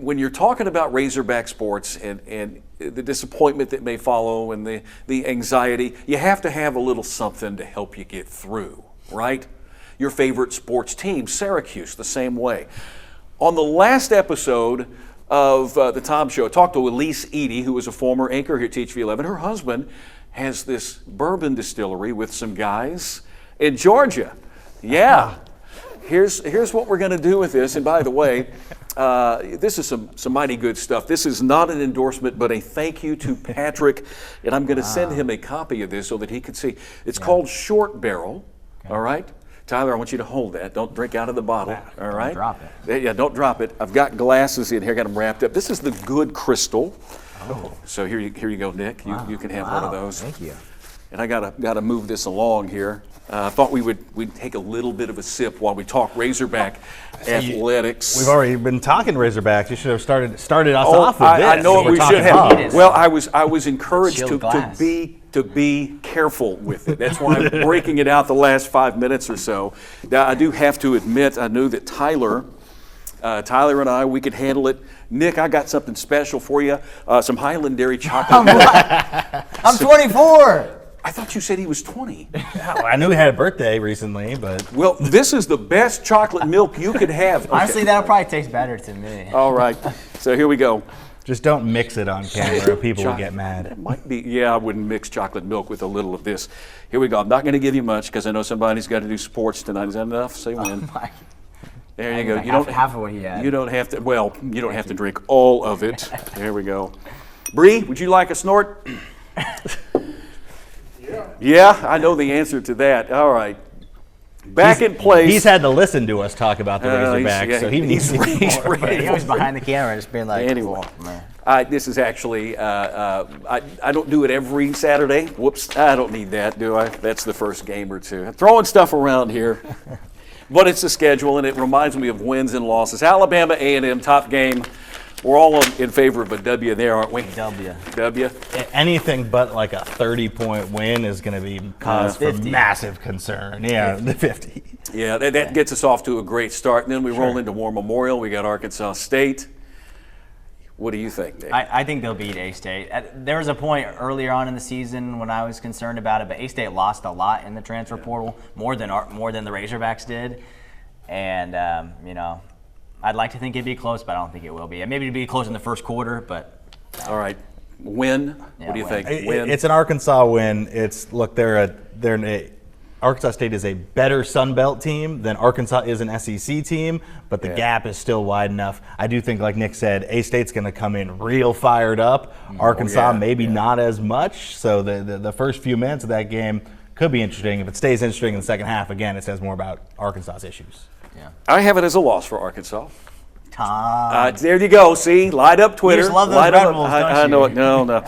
when you're talking about Razorback sports and the disappointment that may follow and the anxiety, you have to have a little something to help you get through, right? Your favorite sports team, Syracuse, the same way. On the last episode of the Tom Show, I talked to Elise Edie, who was a former anchor here at TV11. Her husband has this bourbon distillery with some guys in Georgia. Yeah. Here's what we're going to do with this. And by the way, this is some mighty good stuff. This is not an endorsement, but a thank you to Patrick. And I'm going to send him a copy of this so that he can see. It's called Short Barrel. Okay. All right. Tyler, I want you to hold that. Don't drink out of the bottle. All right. Don't drop it. Yeah, don't drop it. I've got glasses in here. Got them wrapped up. This is the Good Crystal. Oh. So here you go, Nick. You can have one of those. Thank you. And I gotta move this along here. I thought we'd take a little bit of a sip while we talk Razorback athletics. We've already been talking Razorbacks. You should have started us off with this. I know we should have. Well, I was encouraged to be careful with it. That's why I'm breaking it out the last 5 minutes or so. Now I do have to admit, I knew that Tyler and I, we could handle it. Nick, I got something special for you. Some Highland Dairy chocolate. I'm 24. I thought you said he was 20. I knew he had a birthday recently, but... Well, this is the best chocolate milk you could have. Okay. Honestly, that'll probably taste better to me. All right. So here we go. Just don't mix it on camera. People will get mad. It might be. Yeah, I wouldn't mix chocolate milk with a little of this. Here we go. I'm not going to give you much because I know somebody's got to do sports tonight. Is that enough? Say when. There you go. You don't half of what he had. You don't have to. Well, you don't have to drink all of it. There we go. Bree, would you like a snort? Yeah, I know the answer to that. All right. Back in place. He's had to listen to us talk about the Razorbacks, so he needs to be more. He was behind the camera just being like, anyway. This is actually, I don't do it every Saturday. Whoops, I don't need that, do I? That's the first game or two. I'm throwing stuff around here. But it's the schedule, and it reminds me of wins and losses. Alabama A&M, top game. We're all in favor of a W there, aren't we? W. Anything but like a 30-point win is going to be cause for massive concern. Yeah, 50. Yeah, that gets us off to a great start. And then we roll into War Memorial. We got Arkansas State. What do you think, Nick? I think they'll beat A-State. There was a point earlier on in the season when I was concerned about it, but A-State lost a lot in the transfer portal, more than the Razorbacks did. And, I'd like to think it'd be close, but I don't think it will be. Maybe it'd be close in the first quarter, but... All right. Win? What do you think? Win? It's an Arkansas win. Arkansas State is a better Sun Belt team than Arkansas is an SEC team, but the gap is still wide enough. I do think, like Nick said, A-State's going to come in real fired up. Arkansas maybe not as much, so the first few minutes of that game could be interesting. If it stays interesting in the second half, again, it says more about Arkansas's issues. Yeah. I have it as a loss for Arkansas. Tom. There you go. See, light up Twitter. You just love those Red Bulls, don't you? I know it. No.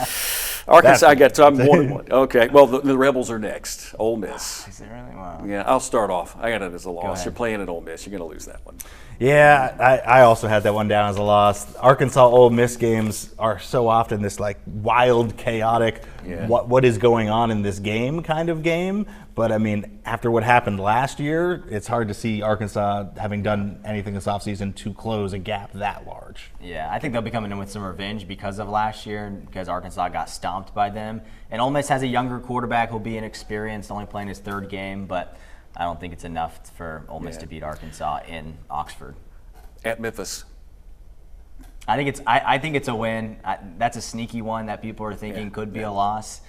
Arkansas, I got. So I'm 1-1. Okay. Well, the Rebels are next. Ole Miss. Is it really? Wow. Yeah, I'll start off. I got it as a loss. You're playing at Ole Miss. You're going to lose that one. Yeah, I also had that one down as a loss. Arkansas Ole Miss games are so often this like wild, chaotic, what is going on in this game kind of game. But I mean, after what happened last year, it's hard to see Arkansas having done anything this offseason to close a gap that large. Yeah, I think they'll be coming in with some revenge because of last year and because Arkansas got stomped by them. And Ole Miss has a younger quarterback who'll be inexperienced, only playing his third game, but I don't think it's enough for Ole Miss to beat Arkansas in Oxford. At Memphis. I think it's a win. That's a sneaky one that people are thinking could be a loss.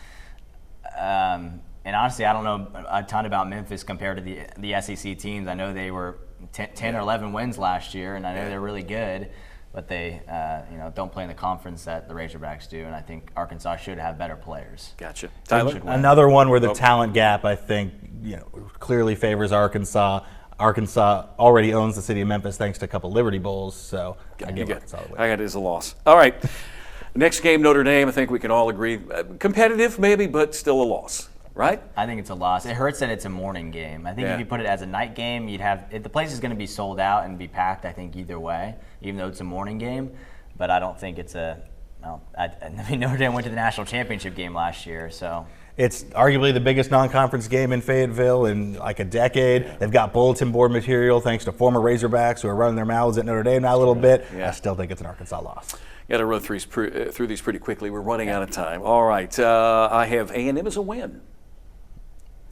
And honestly, I don't know a ton about Memphis compared to the SEC teams. I know they were 10 or 11 wins last year, and I know they're really good, but they don't play in the conference that the Razorbacks do, and I think Arkansas should have better players. Gotcha. Tyler? Another one where the talent gap, I think, clearly favors Arkansas. Arkansas already owns the city of Memphis thanks to a couple Liberty Bowls, so I give Arkansas a win. I got it as a loss. All right. Next game, Notre Dame, I think we can all agree. Competitive maybe, but still a loss. Right? I think it's a loss. It hurts that it's a morning game. I think if you put it as a night game, the place is going to be sold out and be packed, I think, either way, even though it's a morning game. But I don't think it's Notre Dame went to the national championship game last year, so. It's arguably the biggest non-conference game in Fayetteville in like a decade. They've got bulletin board material thanks to former Razorbacks who are running their mouths at Notre Dame now a little bit. Yeah. I still think it's an Arkansas loss. Got to run through these pretty quickly. We're running out of time. All right. I have A&M as a win.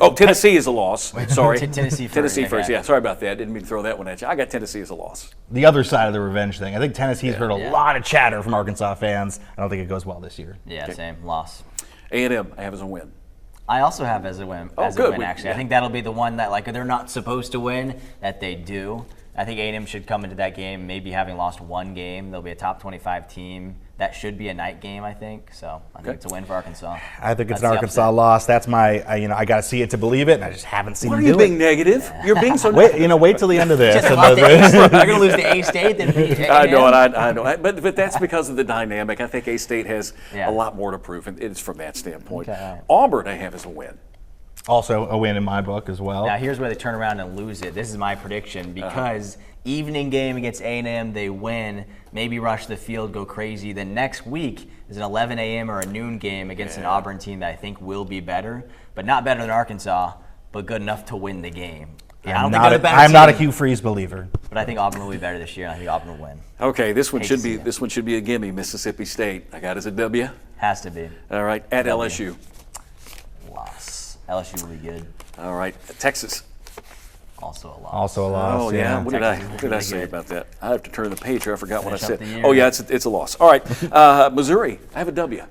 Oh, Tennessee is a loss. Sorry. Tennessee first. Tennessee first. Yeah, sorry about that. Didn't mean to throw that one at you. I got Tennessee as a loss. The other side of the revenge thing. I think Tennessee's heard a lot of chatter from Arkansas fans. I don't think it goes well this year. Yeah, same. Loss. A&M, I have as a win. I also have as a win. Oh, as good. a win, actually. I think that'll be the one that, like, they're not supposed to win, that they do. I think A&M should come into that game maybe having lost one game. They'll be a top 25 team. That should be a night game, I think. So I think it's a win for Arkansas. I think it's an Arkansas loss. That's my, I got to see it to believe it, and I just haven't seen What them are you do it. being negative? You're being so negative. Wait till the end of this. They're going to lose to A-State. Then I know it. I know. But that's because of the dynamic. I think A-State has a lot more to prove, and it's from that standpoint. Okay. Auburn, I have as a win. Also a win in my book as well. Now, here's where they turn around and lose it. This is my prediction because evening game against A&M, they win, maybe rush the field, go crazy. Then next week is an 11 a.m. or a noon game against an Auburn team that I think will be better, but not better than Arkansas, but good enough to win the game. Yeah, I'm not a Hugh Freeze believer. But I think Auburn will be better this year, and I think Auburn will win. Okay, this one should be a gimme. Mississippi State. I got it as a W. Has to be. All right, at LSU. Loss. LSU will be good. All right, Texas. Also a loss. Also a loss. Oh yeah. What did Texas I is say really about that? I have to turn the page here. I forgot what I Finish up said. the year. Oh yeah, it's a loss. All right, Missouri. I have a W.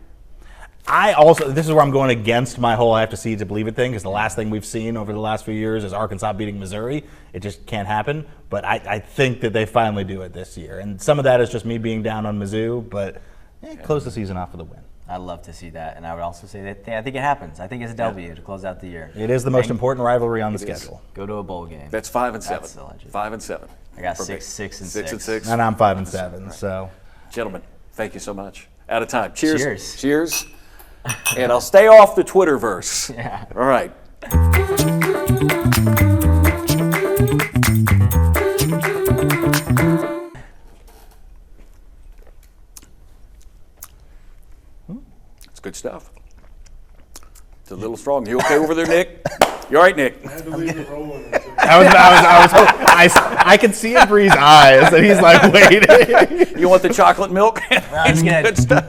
This is where I'm going against my whole I have to see it to believe it thing, because the last thing we've seen over the last few years is Arkansas beating Missouri. It just can't happen. But I think that they finally do it this year. And some of that is just me being down on Mizzou, but close the season off with a win. I'd love to see that, and I would also say that I think it happens. I think it's a W to close out the year. It is the most important rivalry on the schedule. Go to a bowl game. That's 5 and 7. That's the legend. 5 and 7. I got For me. 6 and 6 and 6. 6. And I'm 5 and 7. So, Gentlemen, thank you so much. Out of time. Cheers. Cheers. Cheers. And I'll stay off the Twitterverse. Yeah. All right. It's good stuff. It's a little strong. You okay over there, Nick? You all right, Nick? I had to leave it rolling. Until I could see in Bree's eyes, and he's like, waiting. You want the chocolate milk? I'm just gonna Good stuff.